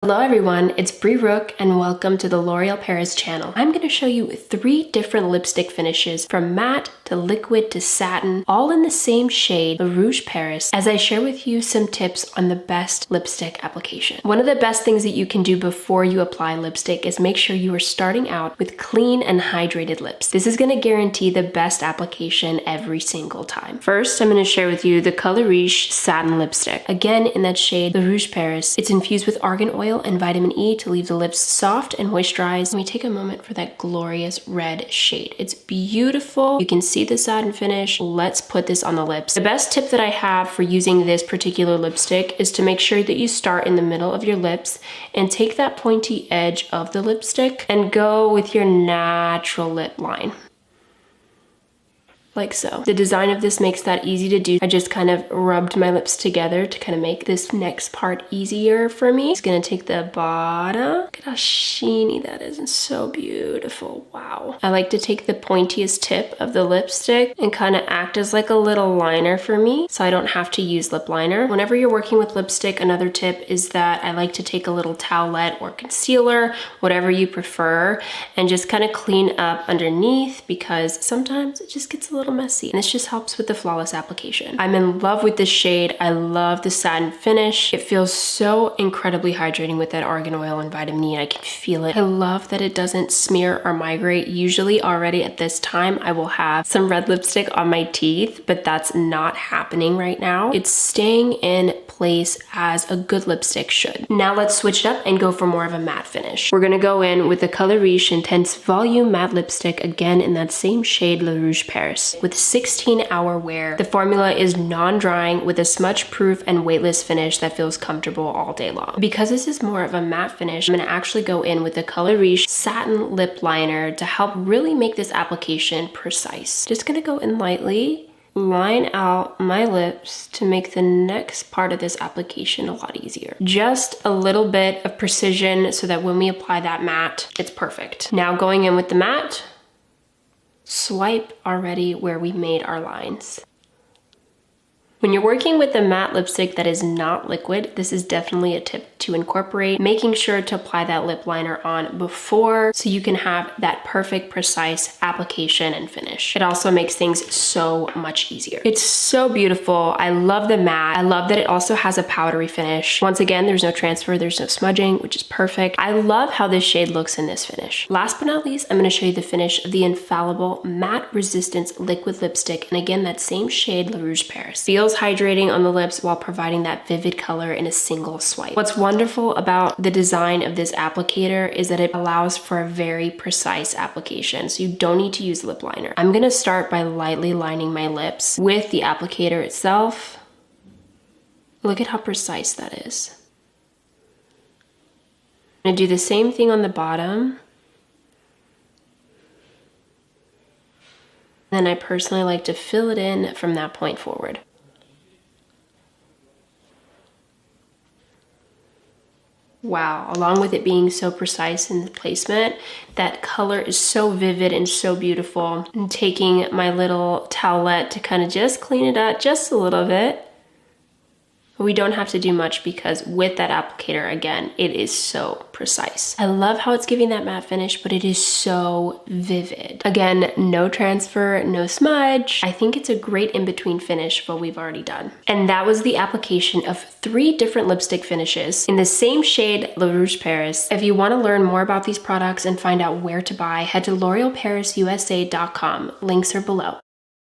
Hello everyone, it's Brie Rook and welcome to the L'Oreal Paris channel. I'm going to show you 3 different lipstick finishes from matte to liquid to satin, all in the same shade, Le Rouge Paris, as I share with you some tips on the best lipstick application. One of the best things that you can do before you apply lipstick is make sure you are starting out with clean and hydrated lips. This is going to guarantee the best application every single time. First, I'm going to share with you the Color Riche Satin Lipstick. Again, in that shade, Le Rouge Paris. It's infused with argan oil and vitamin E to leave the lips soft and moisturized. And we take a moment for that glorious red shade. It's beautiful. You can see the satin finish. Let's put this on the lips. The best tip that I have for using this particular lipstick is to make sure that you start in the middle of your lips and take that pointy edge of the lipstick and go with your natural lip line. Like so. The design of this makes that easy to do. I just kind of rubbed my lips together to kind of make this next part easier for me. Just gonna take the bottom. Look at how sheeny that is and so beautiful. Wow. I like to take the pointiest tip of the lipstick and kind of act as like a little liner for me so I don't have to use lip liner. Whenever you're working with lipstick, another tip is that I like to take a little towelette or concealer, whatever you prefer, and just kind of clean up underneath because sometimes it just gets a little messy and this just helps with the flawless application. I'm in love with this shade. I love the satin finish. It feels so incredibly hydrating with that argan oil and vitamin E. I can feel it. I love that it doesn't smear or migrate. Usually already at this time I will have some red lipstick on my teeth, but that's not happening right now. It's staying in place as a good lipstick should. Now let's switch it up and go for more of a matte finish. We're gonna go in with the Color Riche Intense Volume Matte Lipstick, again in that same shade, Le Rouge Paris. With 16-hour wear, the formula is non-drying with a smudge-proof and weightless finish that feels comfortable all day long. Because this is more of a matte finish, I'm gonna actually go in with the Color Riche Satin Lip Liner to help really make this application precise. Just gonna go in lightly, line out my lips to make the next part of this application a lot easier. Just a little bit of precision so that when we apply that matte, it's perfect. Now going in with the matte, swipe already where we made our lines. When you're working with a matte lipstick that is not liquid, this is definitely a tip to incorporate, making sure to apply that lip liner on before so you can have that perfect, precise application and finish. It also makes things so much easier. It's so beautiful. I love the matte. I love that it also has a powdery finish. Once again, there's no transfer, there's no smudging, which is perfect. I love how this shade looks in this finish. Last but not least, I'm gonna show you the finish of the Infallible Matte Resistance Liquid Lipstick. And again, that same shade, Le Rouge Paris. Feels hydrating on the lips while providing that vivid color in a single swipe. What's wonderful about the design of this applicator is that it allows for a very precise application, so you don't need to use lip liner. I'm gonna start by lightly lining my lips with the applicator itself. Look at how precise that is. I'm gonna do the same thing on the bottom. Then I personally like to fill it in from that point forward. Wow, along with it being so precise in the placement, that color is so vivid and so beautiful. I'm taking my little towelette to kind of just clean it up just a little bit. We don't have to do much because with that applicator, again, it is so precise. I love how it's giving that matte finish, but it is so vivid. Again, no transfer, no smudge. I think it's a great in-between finish for what we've already done. And that was the application of 3 different lipstick finishes in the same shade, Le Rouge Paris. If you want to learn more about these products and find out where to buy, head to l'orealparisusa.com. Links are below.